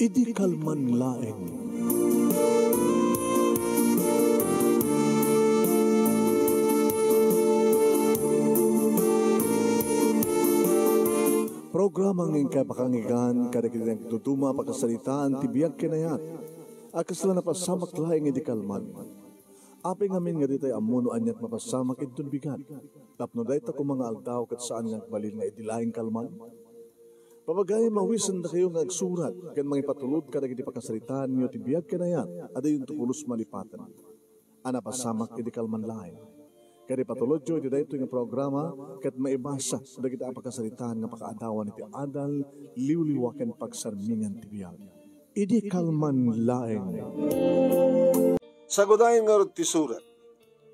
Idi kalman laeng. Programa ng kapakangigan kada kitang tutuma pakasalitaan tibiyag kinayat. Akas lang napasamak laeng idi kalman. Aping amin nga ditay amuno anyat mapasamak itun bigat. Tapno dahi ta kung mga aldaw kat saan nga balil nga idilaing kalman. Papagay mawisan na kayo nga agsurat kan mga ipatulod kada kiti pakasalitaan niyo tibiyag kinayat ada yung tupulos malipatan. Ana pasamak idi kalman laeng. Kaya patulod jo iti dayto nga programa kat maibasa da kita pakasalitaan nga pakaadawan iti adal liwliwaken pagsarmingan tibiyag. Idi kalman laeng. Sagudayin nga rin ti surat,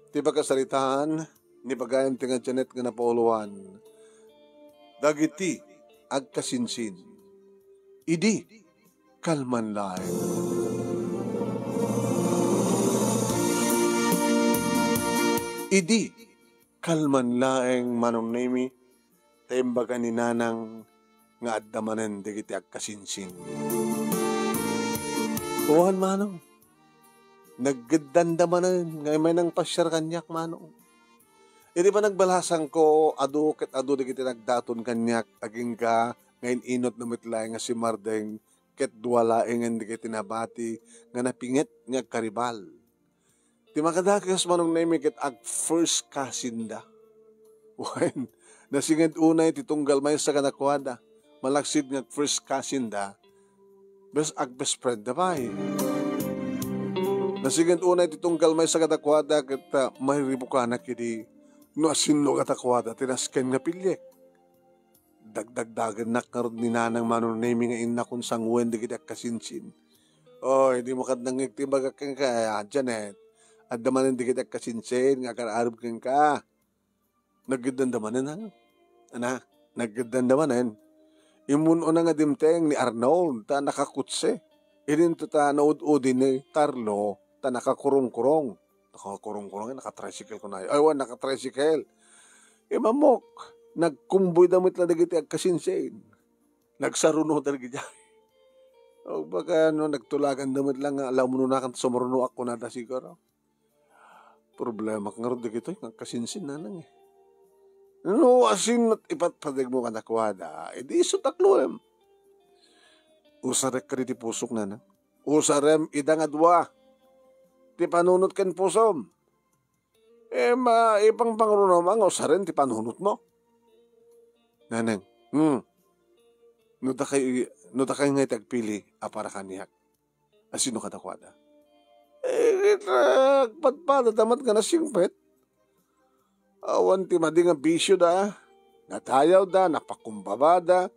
ti pakasalitaan, ni pagayan ti nga Janet nga napauluan, dagiti agkasinsin, idi kalman laeng. Idi kalman laeng manong nemi, taimbaga ni nanang nga addamanen dagiti agkasinsin. Tuhan manong, nagdandaman nga may nang pasyar kanyak manong. Hindi ba nagbalasang ko adu ket adu digiti nagdaton kanyak aging ka ngayon inot na mitlay nga si Mardeng ket duwalaeng nga digiti nabati nga napinget nga karibal. Ti makadakas manong nemi ket ag first cousin da. Wen nasinged unay ti tunggal may sa kanakwada malaksid nga first cousin da. Ag best friend da ba Nasigand unay titunggal may sa katakwada kita may ribukana kidi no asinno katakwada tinasken nga pilye. Dagdagdagan nakarod ni nanang manonemi nga ina kung sangwen di kita kasinsin. Oy, di mo kadnangig timbaga kang kaya Janet. At damanin di kita kasinsin nga kararab kang ka. Nagdandamanin ha? Ana, nagdandamanin. Imuno na nga dimteng ni Arnold ta nakakutse. Irin to ta naud-udin ni Carlo ta nakakurong-kurong. Nakakurong-kurong, nakatricycle ko na. Ay, nakatricycle. Mamok, nagkumboy damit na dagiti agkasinsin. Nagsaruno talaga dyan. O baka nagtulagan damit lang nga, alam mo na kan sumruno ako na da siguro. Problema ka nga rin dagito, agkasinsin na lang eh. No, asin at ipatpadig mo ka nakwada, edi isutakluem. Usarek ka rin ti pusok na na. Usarem idang adwa. Ti panunot kan pusom. Ipang pangunom ang usaren ti panunot mo. Nanang, nuda kayo nga itagpili para kaniyak. Asino ka nakwada? Patpada damat ka na singpet. Awan ti madi nga bisyo da, natayaw da, napakumbabada,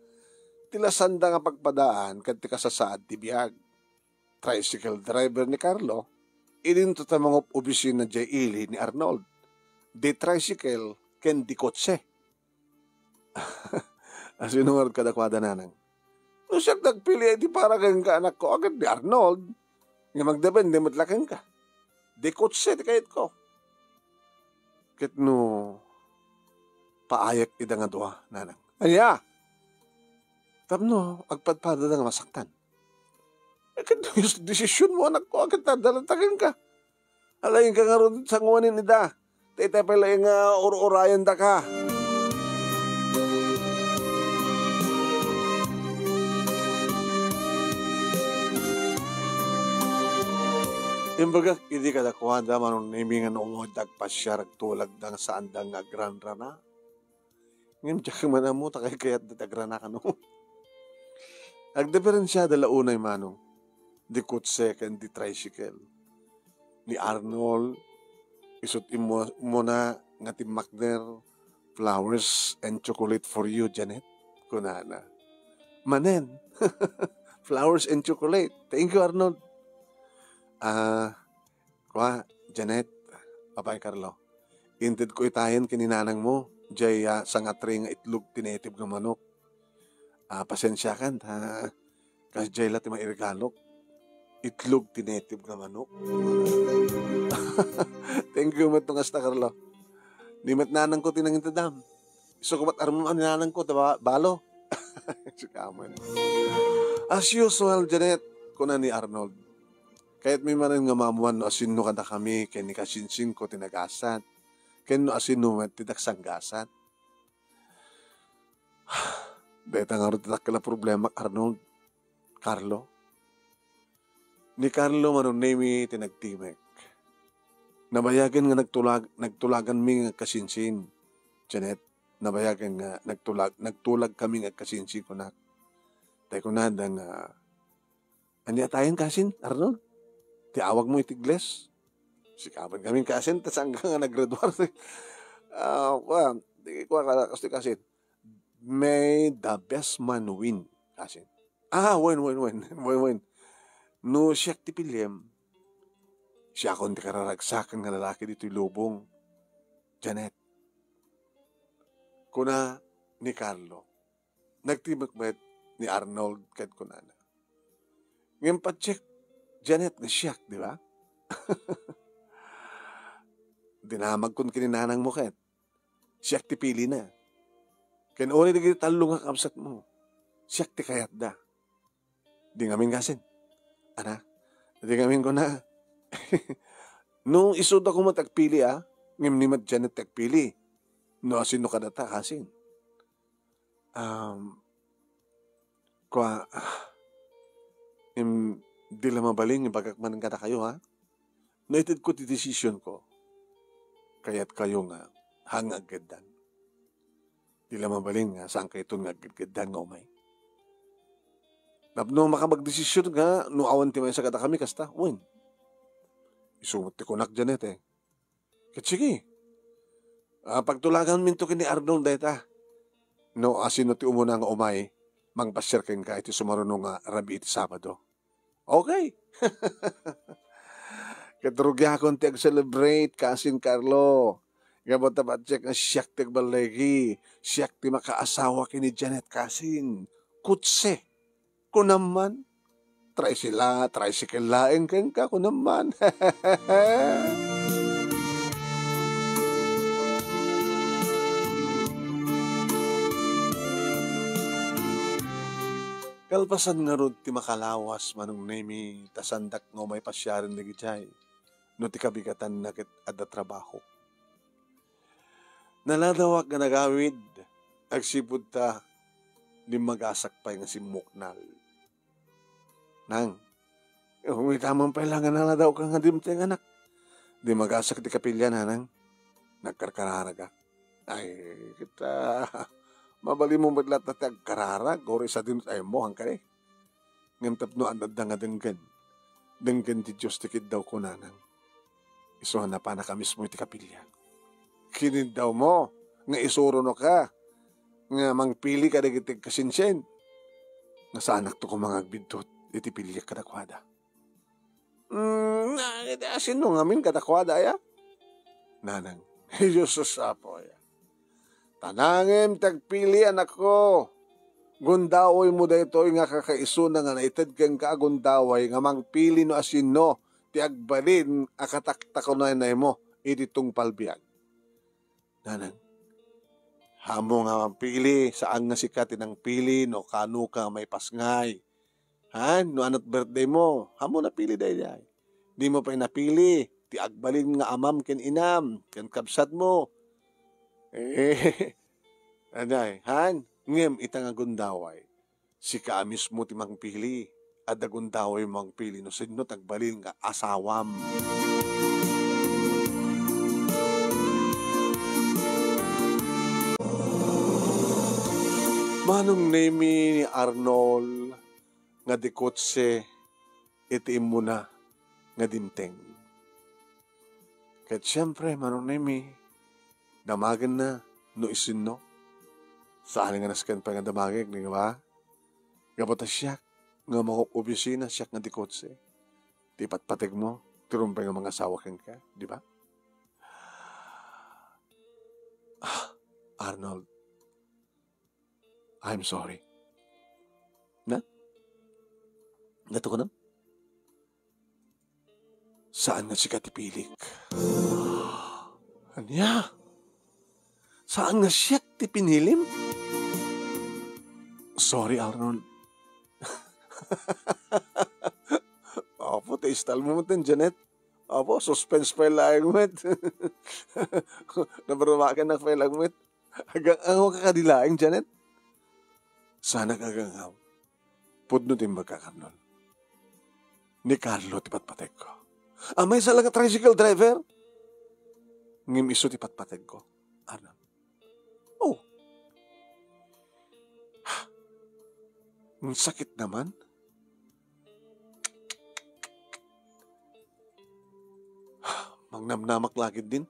tilasan da nga pagpadaan kad ti kasasaad ti biyag. Tricycle driver ni Carlo, ininto ta mga opisina jay ili ni Arnold. Di tricycle, ken di kotse. Asino nga kadakwada nanang. No siya nagpili, di para kang kaanak ko, agad di Arnold. Nga magdepende, matlaking ka. Di kotse, di kahit ko. Ket no paayak ida nga duwa nanang. Anya? Tapno agpadpada nga masaktan. Ket no desisyon mo anak ko agad dadalatagan ka. Alayin ka nga ron sa nguwanin ida. Taytay pala yung ur-urayan da ka. Imbaga, hindi ka nakuhanda manong naimingan umudag pasyarag tulag dang saan dang agran rana. Ngayon, tiyak man mo, takay kayat datagrana ka no. Agdiferensya dala unay manong, di kutse kan di tricycle. Ni Arnold, isut mo na nga ti Magner, flowers and chocolate for you, Janet. Kunana. Manen, flowers and chocolate. Thank you, Arnold. Janet, Papay Carlo, inted ko itahin kininanang mo, jay sangatri nga itlog tinetib ng manok. Pasensya kan, kasi jay lati mairigalok, itlog tinetib ng manok. Thank you, matong asta Carlo. Di mat nanang ko tinangintadam. So kumat arman nanang ko, balo. Sikaman. As usual, Janet, kuna ni Arnold. Kahit may manan nga mamuan no asin no kada kami, kaya ni kasinsin ko tinagasan. Kaya no asin no tinagsanggasan. Dahil nga rin tinak problema, Arnold. Carlo. Ni Carlo manunemi tinagtimek. Nabayagan nga nagtulagan mi nga kasinsin. Janet, nabayagan nga nagtulag kami nga kasinsin ko na. Tayo ko na nga, anya tayo kasin, Arnold? Tiawag mo itigles. Sikaban kami kasin, tas hanggang nga nag-graduar. Di ko kasin. May the best man win, kasin. Win. No siya ti pilyem, siya akong di kararagsakan nga lalaki dito'y lubong. Janet. Kuna ni Carlo, nagtibak ni Arnold kad kunana. Ngayon pa-check, Janet na siyak, di ba? Dinamag kun kininanang mo kat. Siyak ti pili na. Ken ori di talo nga kapsat mo. Siyak ti kayat da. Di ngamin kasin. Ana, di ngamin ko na. Nung isod ako mo tagpili ngim ni Janet tagpili. No asino ka data kasin. Di lang mabaling bagak man kada kayo Naitid ko ti decision ko. Kaya't kayo nga hangaggadan. Di lang mabaling saan kayo ito nga aggaddan nga umay. No makapag-desisyon nga, no awan ti may sa kada kami kasta, win. Isumot ti kunak Janet Katsigi. Pagtulagan minto kini Arnold dahita. No asino ti umuna nga umay, mangpasyar ken ka iti sumarunong nga rabi iti Sabado. Okay. Katrugya akong ti ag-celebrate, kasin Carlo. Gabot na check nga siyak ti agbalegi, siyak ti makaasawa kini Janet kasin. Kutse. Kunaman. Tricycle laeng ken ka, kunaman. Kalpasan nga rod ti makalawas manong nemi tasandak nga may pasyarin lagi jay. No ti kabigatan na kit adda trabaho. Naladawak nga nagawid, agsipud ta di magasak pa nga si Muknal. Nang, may tamang pailangan naladaw ka nga dimteng anak. Di magasak ti kapilya na nang nagkarkararaga. Ay, kita mabali mo madlat na tagkararag, ori sa din ay mo hangkari. Ngam tapno andad nga denggan. Denggan ti Diyos tikid daw ko nanang. Isuhan na pa na kamis mo iti kapilya. Kinid daw mo, nga isuro no ka, nga mangpili ka dagitig kasinsen. Nga sa anak to ko mga agbidtot, iti pilya kadakwada. Sino ngamin kadakwada ya? Nanang, Jesus apo ya. Tanangem tagpili anak ko. Gundaway mo daytoy nga kakaisuna nga naitid kang kagundaway nga mangpili no asino ti agbalin akataktakunay na mo ititong palbiag. Nanang, hamo nga mangpili saan nga sikat inang pili no kanu ka may pasngay. No anot birthday mo, hamo napili dayjay. Di mo pa napili ti agbalin nga amam ken inam ken kabsat mo. Anay, ngem itang agundaway. Si ka mismo ti mangpili. At agundaway mangpili no sino tagbalin nga asawam. Manong nemi ni Arnold nga dikotse iti mo na nga dimteng. Kat siyempre manong nemi damagan na no isin no. Saan nga naskan pa nga damagig, di ba? Gabata siyak, nga mga opisina siyak nga dikotse. Di patpatig mo, tirumpay nga mga asawa kang ka, di ba? Arnold, I'm sorry. Na? Nato ko na? Saan nga si Katipilik? Anya? Saan nga siyak ti pinilim? Sorry, Arnold. Opo, taistal mo mo Janet. Opo, suspense pa lang met. Nabarumakan ng pa lang met. Hanggang ang kakadilaing Janet. Sana kagangaw. Pudno din magkakarnol. Ni Carlo ti patpateg ko. Amay sa lang tricycle driver. Ngim iso ti patpateg ko. Ano? Oh. Ang sakit naman. Mangnamnamak lagi din.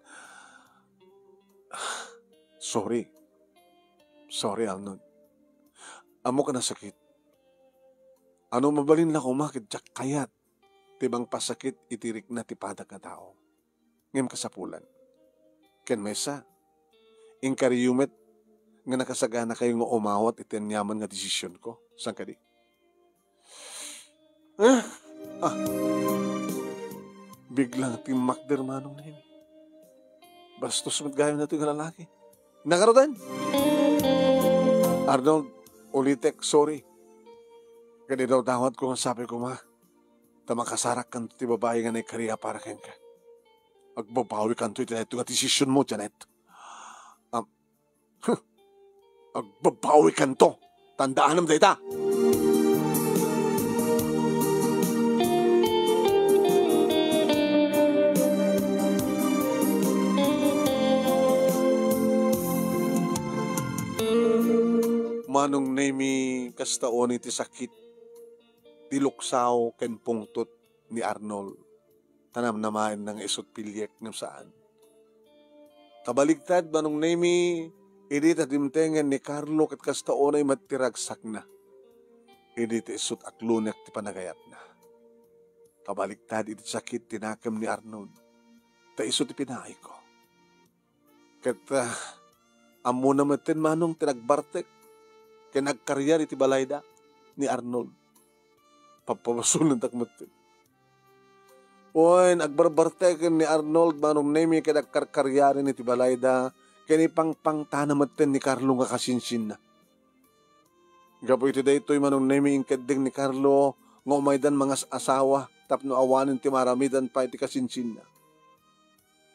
Sorry. Sorry, Arnold. Amo ka na sakit. Ano mabalin na kumakit, jak kayat. Tibang pasakit, itirik na tipadak na tao. Ngem kasapulan. Ken mesa, inkariyumet, nga nakasagana kayo nga umawat itinyaman nga desisyon ko. San ka di? Biglang timakder manong na yun. Bastos matgayon na ito yung lalaki. Nakarodan? Arnold, ulitek, sorry. Kani daw dawat ko nga sabi ko ma, tamakasarak kan ti babae nga na kariya para ken ka. Agbabawi kan to ito nga desisyon mo, Janet. Agbabawi kan to. Tandaan naman dita. Manong nemi kastaon iti sakit, tiluksaw ken pungtot ni Arnold. Tanam naman ng isot pilyek ng saan. Kabaligtad manong nemi, idi tadimtengan ni Carlo ket kastaon ay matiragsak na. Idi ti isot aklunek ti panagayat na. Kabaligtad iti sakit tinakam ni Arnold. Ta isot ti pinaay ko. Ket amo naman tin manong tinagbartek. Kaya nagkaryar iti balayda ni Arnold. Papawasulan takmatin. Oy, nagbarbarteken ni Arnold manong nemi kaya nagkarkaryarin iti balayda. Kaya ni pangtanamatin ni Carlo nga kasinsin na. Gapo iti daytoy manong nemi inkading ni Carlo nga umaydan mga asawa tapno awanin ti maramidan pa iti kasinsin na.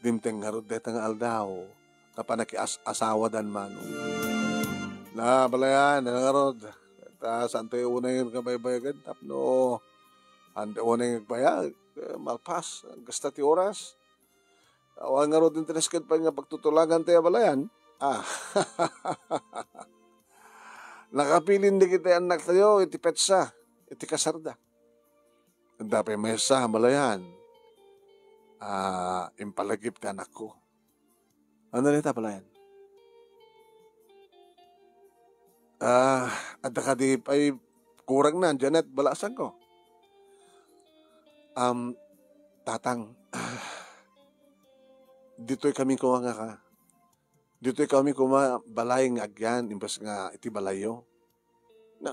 Dimteng nga rodeta nga aldaw kapanaki asawa dan manong. Na, balayan, nangarod. Saan tayo unang yung kabaybayagan? Tapno, anda unang yung bayag. Malpas, gasta ti oras. Awan nga ro din tinesket pa nga pagtutulagan tayo balayan. Nakapilin di kita anak tayo, iti petsa, iti kasarda. Dapat mesa, balayan. Impalagip ti anak ko. Ano nita balayan? At nakadi ay kurang na, Janet, balasan ko. Tatang, dito'y kami kuha nga ka. Dito'y kami kuha balay nga agyan, imbas nga iti balayo. Na,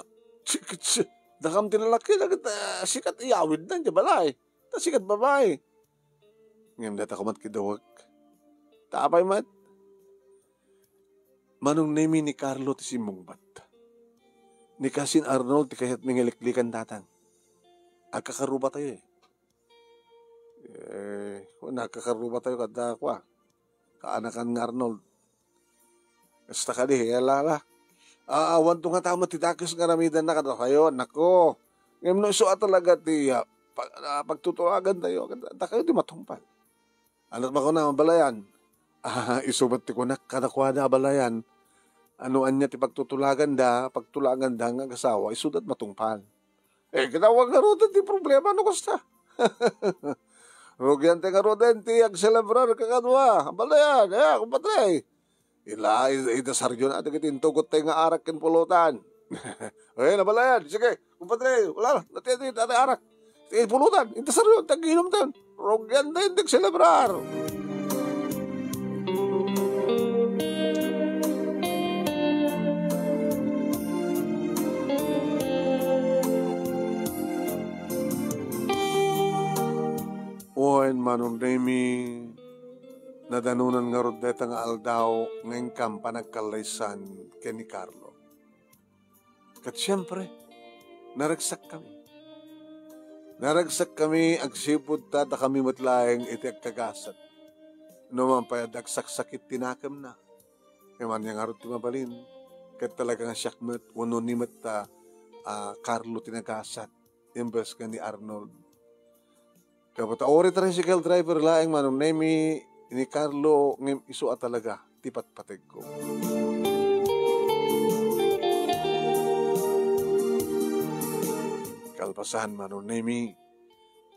dakam tinalaki, sikat iyawid na, di balay. Ta sikat babay. Ngayon data kumat kidawag. Tapay mat. Manong nemi ni Carlo ti simungbat. Ni Kasin Arnold ti kahit mingiliklikan tatang. Agkakaruba tayo eh. Nagkakaruba tayo kada kwa. Kaanakan nga Arnold. Basta ka di, alala. Awan to nga tama ti dakis nga ramidan na kada kayo. Nako. Ngayon no iso talaga ti pagtutuagan tayo. Da kayo di matumpal. Anak ba ko na balayan? Isubat ti kunak kada kwa na balayan. Anuan niya ti pagtutulagan da nga kasawa, isudat matungpal. Kinawag nga ro ti problema, ano kusta? Rugyan ti nga ro ti agselebrar kakadwa, balayan, kumpatray. Idasaryo na, tigintugot tayo nga arak kin pulutan. Nabalayan, sige, kumpatray, wala, natiyati arak. Pulutan, idasaryo, taginom tayo. Rugyan tayo, tigselebrar. Oen manong nemi nadanunan nga rodeta nga aldaw ngayong kampa nagkalaysan kay ni Carlo. Kat siyempre, naragsak kami. Naragsak kami agsipod tada kami matlaeng iti agkagasat. Naman pa dagsak sakit tinakam na. Eman yang arot ti mabalin. Kat talaga nga siyakmet wano ni mata Carlo tinagasat. Imbes ka ni Arnold. Kapata ori tricycle driver laeng manong nemi ni Carlo ngem iso talaga tipat pateg ko. Kalpasan manong nemi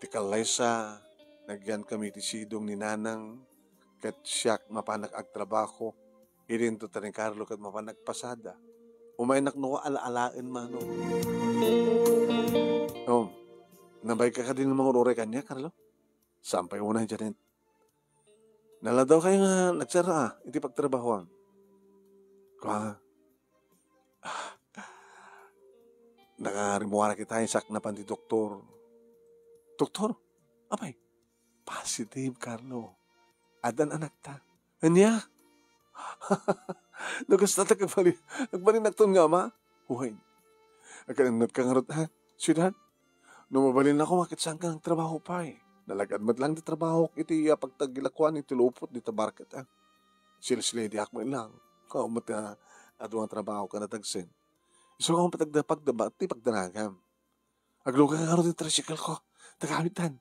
ti kalaysa nagyan kami ti sidong ni Nanang kat siyak mapanak agtrabaho irin to ni Carlo kat mapanak pasada. Umay nakno alaalain manong. Oh, nabay ka din ng mga urore kanya, Carlo? Sampay una dyan. Nala daw kayo nga nagsara, iti pagtrabahoan. Kwa, nakarimuara kita isak na panti doktor. Doktor? Abay, positive, Carlo. Adan anak ta. Anya? Nagas na nagbalin nagton nga, ma? Huway. Agkananat ka nga rot, ha? Siyudad? Numabalin ako, makit saan ka ng trabaho pa eh. Nalagad mat lang di trabaho, iti pagtagilakuan, iti lupot, di tabarkat, ha? Sila di ako lang. Kung ato ang trabaho ka natagsin. Iso ka mong patagdapagdaba, ti pagdanagam. Aglo ka nga rin tricycle ko, tagamitan.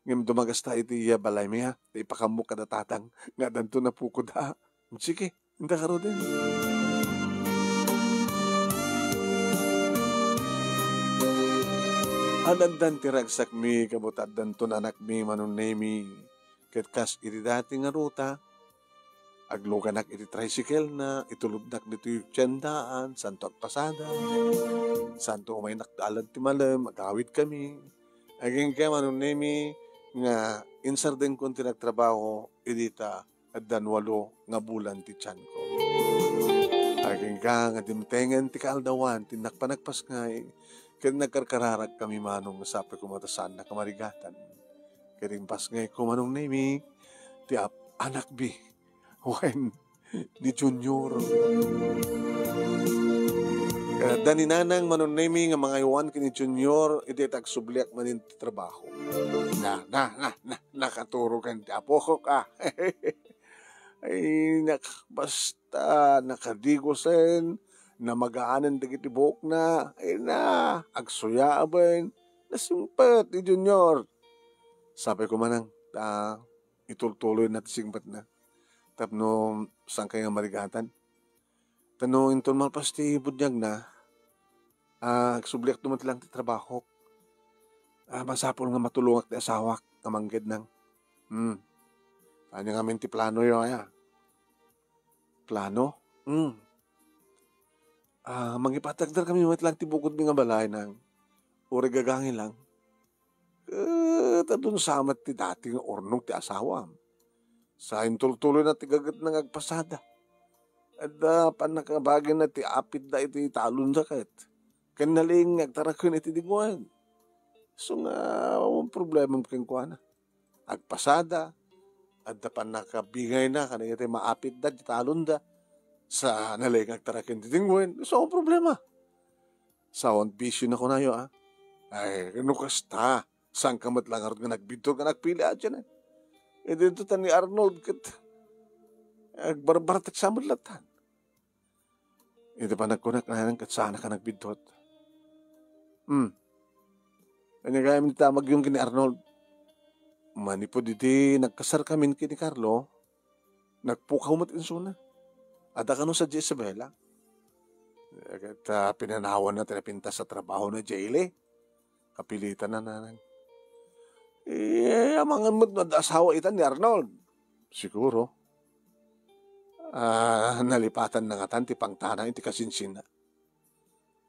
Ngayon dumagas ta iti balay mo, ha? Ti pakamuk ka natatang, nga danto na pukod, ha? Sige, hindi ka rin. Anandan tiragsak mi, kabutadan to anak mi manunemi. Ket kas iti dati nga ruta, agluganak iti tricycle na, itulubnak dito yung tiyandaan, santo agpasada, santo umay nakdalad ti malam, agawid kami. Aging kaya manunemi, nga insarden kong tinagtrabaho, idita, at danwalo nga bulan ti tiyan ko. Aging ka nga dimtengan ti kaaldawan, tinakpanagpas ngay, kaya nagkarkararag kami manong nasapi kumatasan na kamarigatan. Kaya pas ngay kumanong nemi, ti anak bi, when ni Junior. Kaya dani nanang manong nemi nga mga iwan kini Junior, iti tagsubliak manin ti trabaho. Nakaturo kan ti apo ko ka. Ay, basta nakadigosen, na magaanan dagiti buhok na, ay na, agsuyaaban, nasimpat ni Junior. Sabi ko manang, itultuloy natin simpat na. Tapno, saan kayo nga marigatan? Tanong, inton malpas ti budyag na, agsubliak dumat lang ti trabaho. Masapol nga matulungak ti asawak, kamanggid nang. Ano nga min ti plano yun kaya? Plano? Mangipatagdar kami mat lang ti bukod mi nga balay nang uri gagangin lang. Tadun samat ti dati nga ornong ti asawam. Sa intultuloy na ti gagat ng agpasada. At panakabagin na ti apit da iti talon sakit. Kanaling agtarakon iti diguan. So nga, problema mo keng kuana. Agpasada. At panakabigay na kanina iti maapit da ti talon da. Sa naling agtarakin ti diguan. So ang problema. Sa bisyo na ko na yun, Ay, ano kasta? Saan ka matlang arot nga nagbito ka nagpili dyan, E dito ta ni Arnold kat agbarbar tak sa madlatan. Ito pa nagkunak na kat sana ka nagbidot. Kanya gaya mi tamag yung kini Arnold. Manipod iti nagkasar kami kini Carlo. Nagpukaw mat insuna. Ada ka no sa Jezebela. At pinanawan na tinapinta sa trabaho na Jayle. Kapilitan na nanang. Amangan mo't asawa itan ni Arnold. Siguro. Nalipatan na nga tanti pang tanang iti kasinsin na.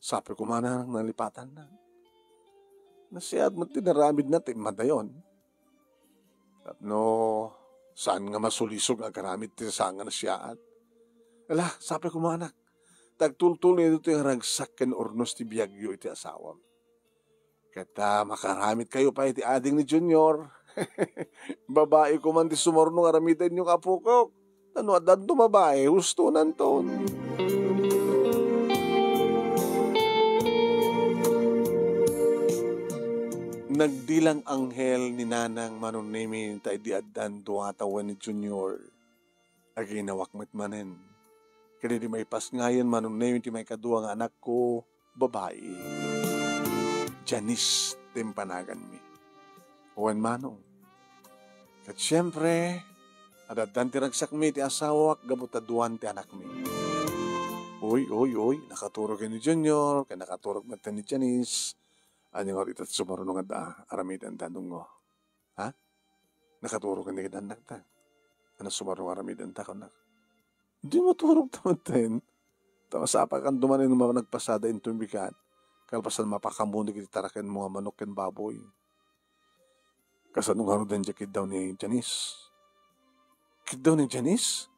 Sabi ko manang nalipatan na. Nasiyad mo't tinaramid na madayon. At no, saan nga masulisog agaramid ti saan nga nasiyaan. Ala, sabi ko manak. Tagtultuloy ito yung ragsak ken ornos ti biyagyo iti asawam. Kata makaramit kayo pa iti ading ni Junior. Babae ko man ti sumorno aramitan yung apo ko. Ano adan to babae, husto nanton. Nagdilang anghel ni nanang Manong Nemi ta di addan duwatawan ni Junior. Agi nawakmet manen. Kaya di may pas ngayon Manong Nemi ti may kadua nga anak ko, babae. Janice timpanagan mi. Uwan Manong. At syempre, adaddan ti ragsak mi ti asawak gabutaduan ti anak mi. Uy, nakaturog ni Junior, kaya nakaturog na ni Janice. Ano nga rito sumarunong at aramidan tanong mo. Ha? Nakaturog ni anak ta. Ano sumarunong aramidan ta kanak? Hindi maturog taman tayo. Tamasapa kan dumanin ng mga nagpasada intumbikat. Kalpasan mapakamundi kiti tarakan mga manok ken baboy. Kasanong harudan dyan kid daw ni Janice. Kid daw ni Janice?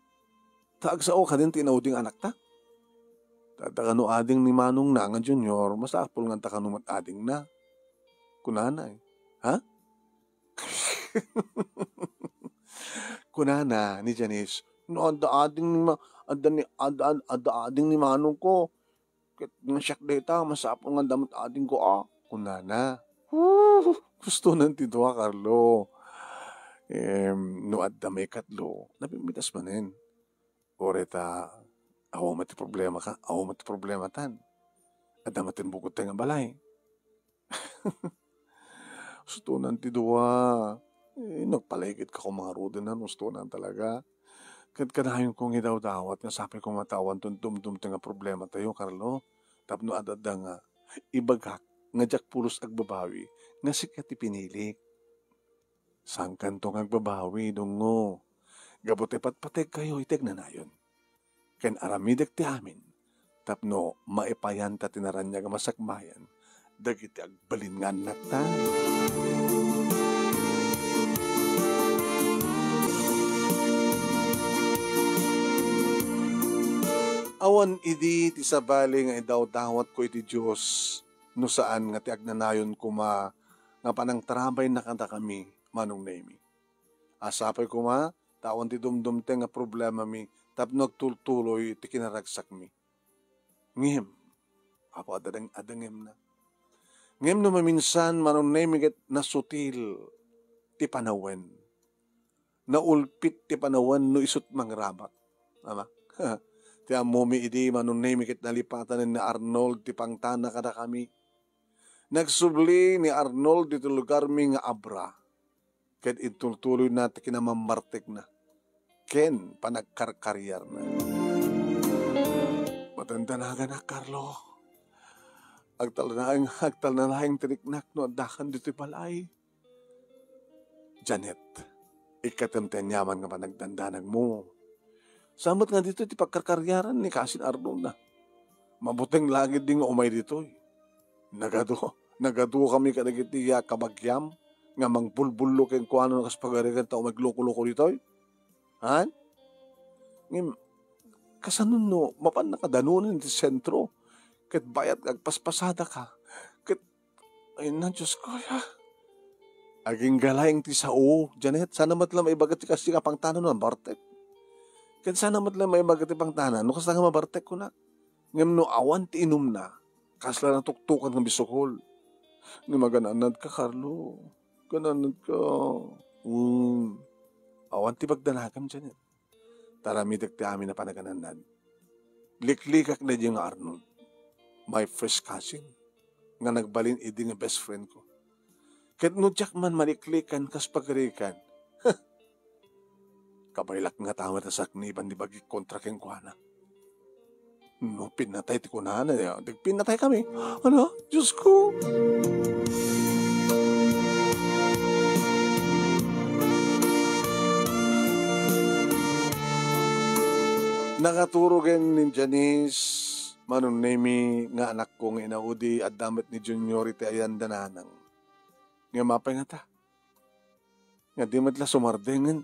Taag sa o kadin tinauding anak ta? Tatakano ading ni Manong na nga Junior, masapol nga takano ading na. Kunana eh. Ha? Kunana ni Janice, no ading ni Manong ko. Ket nga siyak data, masapol nga damot ading ko Kunana. Gusto nang tidwa, Carlo. No adda may katlo, napimitas manin. Oreta, ako mati problema ka, ako mati problema tan. Adda matin bukod tayo nga balay. Gusto nang tidwa. Nagpaligid ka kung mga rudo na, gusto nang talaga. Kanayon kong idawdawat, nga sabi kong matawan dumdum nga problema tayo, Carlo. Tapno adada nga, ibagak, nga jak pulos agbabawi, nga sikat ipinilik. Sangkan tong agbabawi, dungo. Gabuti patpatek kayo, itig na nayon. Ken aramidek ti amin, tapno maipayan ta tinaranya nga masakmayan, dagiti agbalin nga anak ta. Awan idi ti sabali nga idawdawat ko iti Diyos, no saan nga ti agnanayon kuma nga panang trabay na kanta kami, Manong Nemi. Asapay kuma, tawan ti dumdumte nga problema mi, tapno nagtultuloy ti kinaragsak mi. Ngem, apo adangem na. Ngem no maminsan, Manong Nemi ket nasutil ti panawen. Naulpit ti panawen no isut mangrabak. Ama? Ti amomi idi Manong Nemi ket nalipatan ni Arnold ti pangtana kada kami. Nagsubli ni Arnold dito lugar mi nga Abra. Ket itultuloy na ti kinamammartek na. Ken panagkarkaryar na. Matandanagan na, Carlo. Agtalnahing tiniknak no adakan dito balay. Janet, ikatemten yaman nga panagdandanag mo. Samot nga dito ti pagkarkaryaran ni Kasin Arnold na. Mabuting langit din nga umay dito. Nagado kami kadagiti kabagyam nga mangbulbulo ken kuano kas pagarigan tao magloko-loko dito. Han? Ngim, kasanon no, mapan nakadanunin ti sentro. Ket bayat agpaspasada ka. Ket, ay na Diyos ko ya. Aging galayang ti sao, Janet, sana matlam may bagat ti kasi ka pangtanan no, Bartek. Ket sana matlam may bagat ti pangtanan, no kasama mabartek ko na. Ngim no, awan ti inum na. Kasla na tuktukan ng bisokol. Ngim magananad ka, Carlo. Gananad ka. Awan ti bagdanagam dyan. Taramidag ti amin na panaganan. Liklikak na dyan nga Arnold. My first cousin. Nga nagbalin idi nga best friend ko. Ket no jak man maliklikan kas pagarikan. Kabaylak nga tawad na sakniban di bagi kontra keng kuana. No, pinatay ti kunahan. Pinatay kami. Ano? Diyos ko. Nakaturogen ni Janice, Manong Nemi, nga anak ko nga inaudi at damit ni Junior iti ayan dananang. Nga mapay nga ta. Nga di matla sumardengan,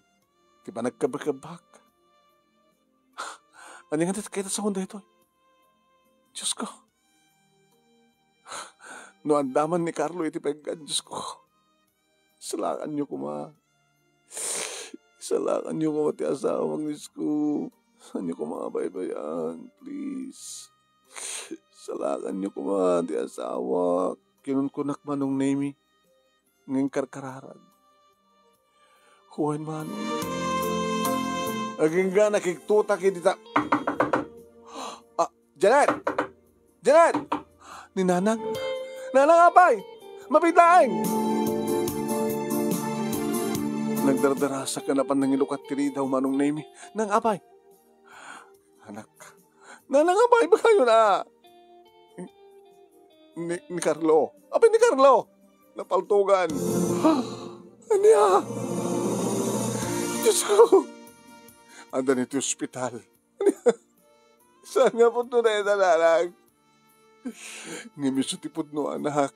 di pa nagkabakabak. Ano nga kita sa kunda ito? Diyos ko. No andaman ni Carlo iti pagkan, Diyos ko. Salakan niyo kuma. Salakan niyo kuma ti asawang Diyos ko. Saan niyo kumabaybayan, please. Salakan niyo kuman, di asawa. Kinunkunak Manong Nemi. nging karkararag. Huwag man. Aging nga nakiktutak kita. Janet! Janet! Ni Nanang. Nanang apay! Mapitaing! Nagdardarasa ka na panangilukat tiri daw manong name. Nang apay. Anak. Nanang apay ba kayo na? Ni Carlo. Apay ni Carlo. Napaltugan. Anya? Diyos ko. Anda nito ospital. Saan nga po ito na italalag? Ngimisutipod no anak.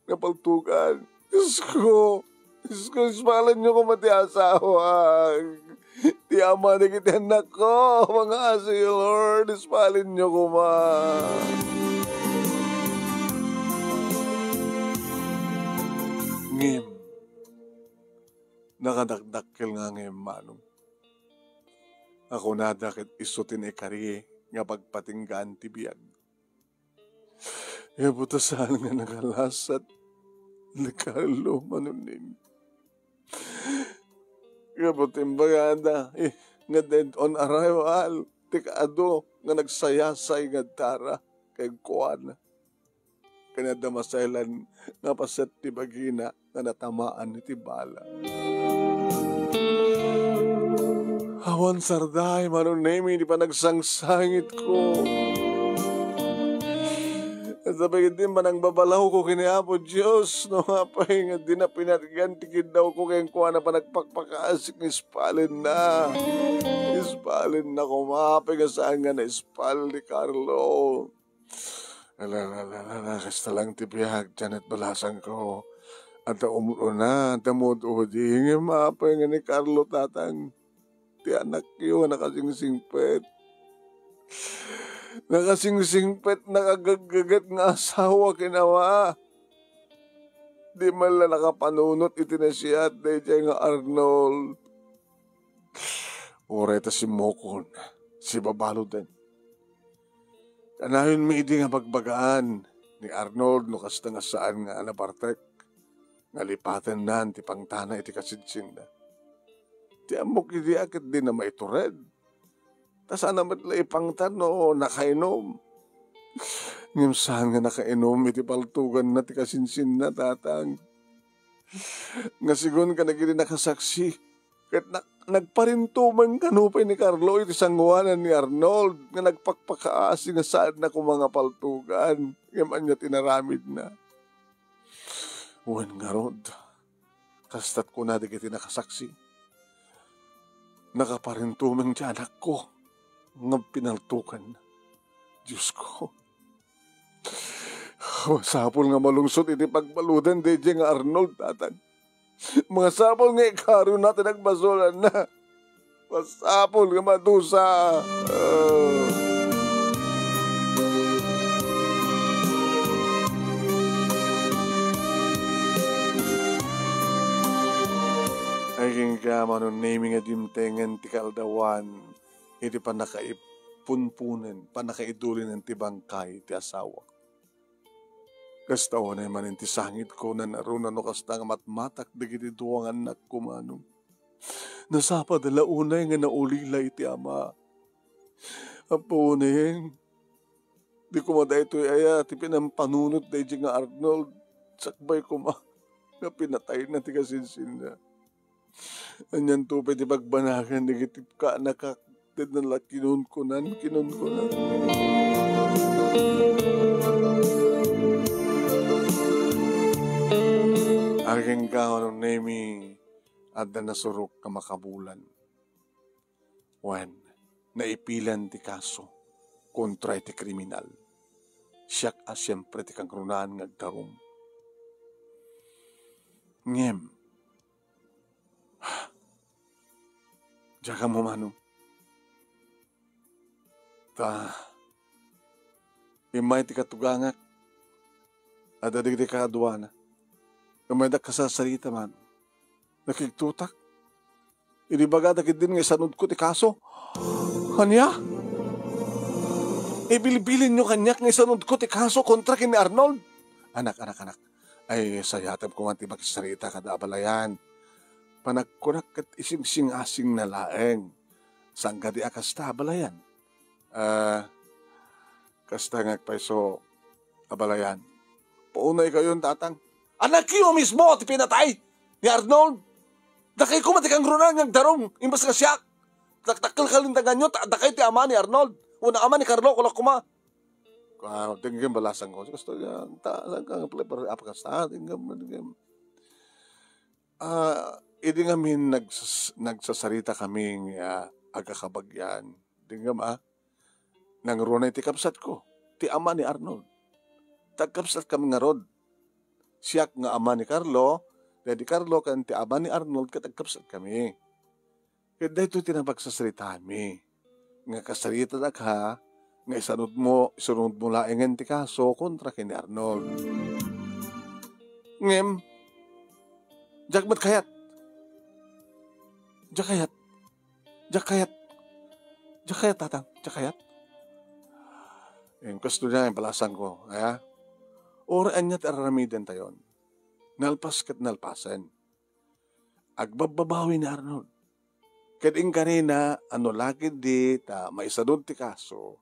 Napaltugan. Diyos ko. Ismalan niyo ko mati asawa. Ti ama na kita anak ko. Mga asi, Lord. Ismalin niyo ko ma. Ngim. Nakadakdakkel nga ngim manong. Ako nadakit isutin ikari nga pagpatinggaan ti biyag. E butasan nga nakalasat ni Carlo manunin. Nga butimbagada nga dead on arrival ti kaado nga nagsayasay nga tara kay kuana. Kanadamasailan nga paset ti bagina nga natamaan ni ti bala. Awan sarday, manunemi, di pa nagsangsangit ko. At sabay din pa nang babalaw ko kiniapo, Diyos, no mapay nga di na pinatigantikid daw ko kayong kuha na pa nagpakpakaasik ng ispalin na. Ispalin na kumapay nga saan nga na ispal ni Carlo. Kasta lang tibiyag, Janet balasan ko. At umulo na, tamud-udi, nga mapay nga ni Carlo tatang. Ti anak yun, nakasingsingpet. Nakasingsingpet, nakagagagat nga asawa kinawa. Di man lang nakapanunot itinasiyat, dahi nga Arnold. Ureta si Mokon, si Babalo din. Kanayon may di nga bagbagaan ni Arnold no kasta nga saan nga anabartek. Nalipatan na ti pangtana iti kasidsin na. Ti amok iti akit din na maitured. Tas anamat la ipangtan no nakainom. Ngimsahan nga nakainom iti paltugan na ti kasinsin na tatang. Nga sigun ka nagili nakasaksi. Kat nagparintuman kanupay ni Carlo iti sangwanan ni Arnold nga nagpakpakaasi nga saan na mga paltugan. Ngayon niya tinaramid na. Uwan nga rod. Kastat ko na di kiti nakasaksi. Nakaparintumang di anak ko nga pinaltukan. Diyos ko. Masapol nga malungsot iti pagbaludan di nga Arnold tatan. Mga sapol nga ikaro natin nagbasulan na. Masapol nga madusa. Aging ka manunami nga dimtengan ti kaldawan, iti pa nakaipunpunan, pa nakaidulin ng tibangkay ti asawa. Kasta o na man ti sangit ko na narunan no kasta nga matmatak dagiti duwang anak ko manong. Nasapa dala unay nga naulilay ti ama. Apo unay, di ko maday ito'y aya, ti pinampanunot dahi nga Arnold, sakbay ko ma, nga pinatay na ti kasinsin na. Anyan to pwede pagbanakan negative ka nakakted na kinunkunan. Aging ka anong name adda nasurok ka makabulan. When naipilan ti kaso kontra ti kriminal. Siyak siyempre ti kangrunan ngagdarum. Ngem. Diyan ka mo manong. Imay ti katugangak. Ada digdi ka kaduana. Imay da kasasarita man. Nakigtutak. Inibaga dagid din nga isanod ko ti kaso. Kanya? Ibilibilin nyo kanyak nga isanod ko ti kaso kontra kini Arnold. Anak. Ay sayatab ko man ti magsarita kada abalayan. Panagkunak kat ising asing na laeng. Sang kadi akasta abalayan. Ah, kasta ngagpaiso abalayan. Paunay kayo tatang. Anak kiyo mismo ti pinatay ni Arnold. Dakay ko matikang grunan ng darong. Imbas nga siyak. Taktakal kalintangan nyo. Dakay ti ama ni Arnold. Una ama ni Carlo. Kulak kuma. Tingin balasan ko. Gusto niya. Saan ka nga pala apakasta. Tingin. Hindi ngamin nagsasarita kaming agakabagyan. Tingin nang runay ti kapsat ko. Ti ama ni Arnold. Tagkapsat kami nga rod. Siyak nga ama ni Carlo. Dahil di Carlo kan ti ama ni Arnold katagkapsat kami. Kaya dahil ito tinapagsasarita kami. Nga kasarita na ka, nga isunod mo laingan ti kaso kontra kay ni Arnold. Ngem, jak mat kayat. Jak kayat tatang, jak kayat. Yung gusto niya, yung palasan ko. Kaya, oraan niya't aramiden tayon. Nalpas kat nalpasan. Agbababawi ni Arnold. Kading kanina, lagi di, maisadod ti kaso,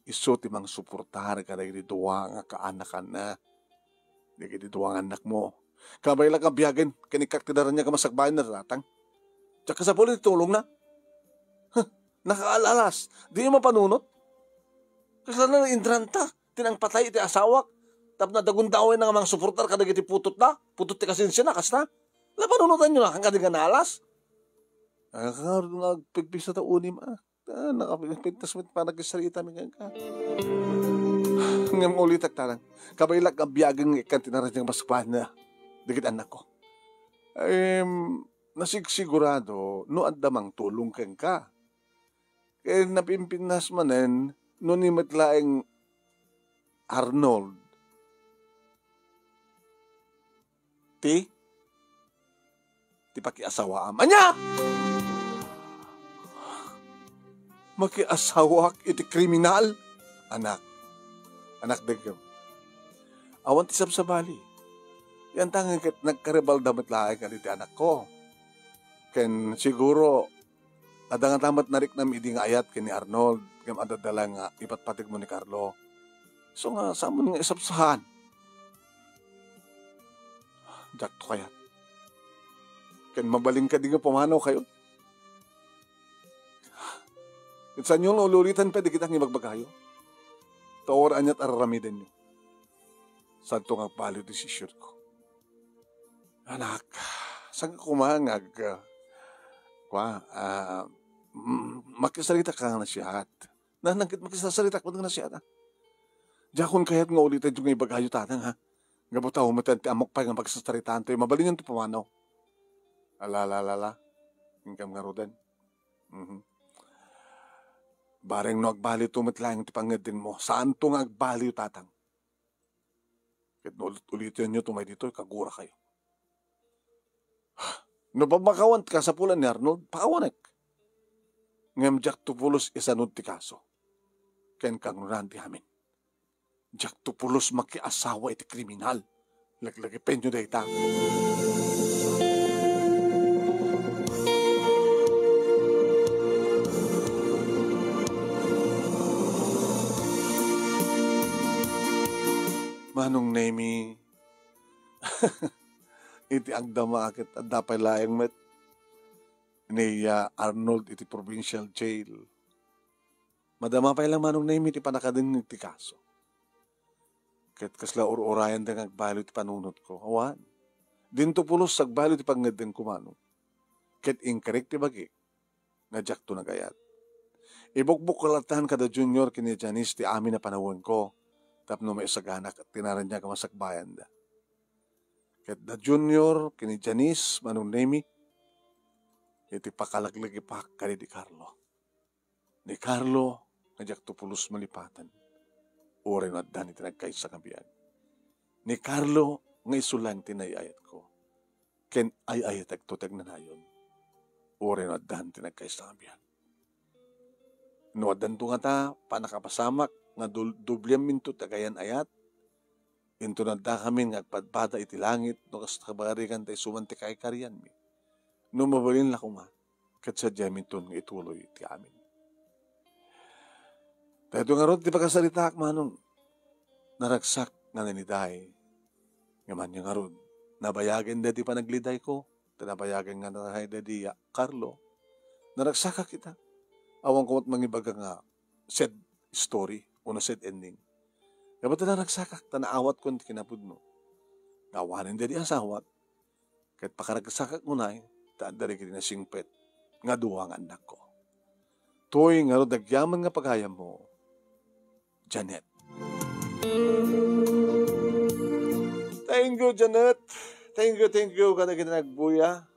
iso ti mang suportar ka na duwa nga kaanakan na. Di duwa nga anak mo. Kabay lang ka biyagin, kanikak tidaran niya kamasakbayan na ratang. Tsaka sa puli, tulong na. Nakaalalas, di mo mapanunot. Kasi na indranta, tinang patay iti asawak. Tap na dagundawin na nga mga suportar ka iti putot na. Putot ti kasinsya na, kasta. Lapanunutan nyo na, hanggang di ka naalas. Nagpigpisa ta unim nakapigpintas mo pa nagkasarita mi ka. Ngam ulit tarang. Kabaylag ang biyagang ikan tinaran niyang masakpan na digit anak ko. Nasigsigurado no andamang tulong kang ka. Kaya napimpinas manen no ni matlaeng Arnold. Ti pakiasawa amanya! Makiasawak iti kriminal. Anak degem. Awan ti sabsabali. Yan tangang nagkaribal damat laeng ka iti anak ko. Ken siguro, adang tamat narik na idi nga ayat ken ni Arnold. Kem adadala nga ipatpatig mo ni Carlo. So nga, samon nga isapsahan. Jak to kayat. Ken mabaling ka di nga pumanaw kayo. Sa inyo, ululitan pa, di kitang imagbagayo. Tawaraan niya't araramidin niyo. Saan ito nga palo desisyon ko? Anak, saan ka kumangag? Makisalita ka na siya. Makisasalita ka na siya. Diyan kaya't nga ulitan yung ibagayo tatang ha. Gabutaw mo ti amok pa yung pagsasalitaan to. Mabalingan to pumanaw. Alalala. Hingkam nga rodan. Bareng no agbali tumitlang ti pangadin mo. Saan to nga agbali tatang? Kahit ulitin nyo tumay dito, kagura kayo. No pabakawant ka sa pulan ni Arnold, pakawanek. Ngam jak tupulos isanod ti kaso. Ken kang nuranti amin. Jak tupulos makiasawa iti kriminal. Laglagi penyo da itang. Manong Nemi, iti agdama akit at dapay laeng met ni Arnold iti provincial jail. Madama pa lang Manong Nemi iti panakadin iti kaso. Ket kasla urayan da agbalo iti panunot ko. Awan, dinto pulos sagbalo iti pangadin ko Manong. Ket incorrect ti bagi, nga jak to nagayat. Ibukbuk kalatahan kada junior kini Janice ti amin na panawon ko. Tapno may isaganak at tinaran niya kamasakbayan da. Ket da junior, kini Janice, Manong Nemi, iti pakalaglagi pa kani di Carlo. Ni Carlo, ngajak tupulos malipatan. Oren at dani tinagkay sa kabiyan. Ni Carlo, nga isulang tinayayat ko. Ken ayayat agtutag na nayon. Oren at dani tinagkay sa kabiyan. No adan to nga ta, panakapasamak, nga dublyan minto tagayan ayat, Into nagda kami ngagpadpada iti langit no kas kabarigan tayo sumanti kay karyan mi. No mabalin la kuma kat sa jaminton nga ituloy iti amin. Tayo nga ron ti pagkasalita manong naragsak nga naniday. Ngaman yung nga ron nabayagan dati panagliday ko. Tinabayagan nga narahay dati Carlo. Naragsaka kita. Awang kumot mangibaga nga sad story o na sad ending. Dapat na nagsakak, tanaawat ko ang kinapudno. Nawanin dadi asawat. Kahit pakaragsakak mo na, taan dari kiti na singpet, nga duwang anak ko. Toy nga ro dagyaman nga pagayam mo, Janet. Thank you, Janet. Thank you, kada kita nagbuya.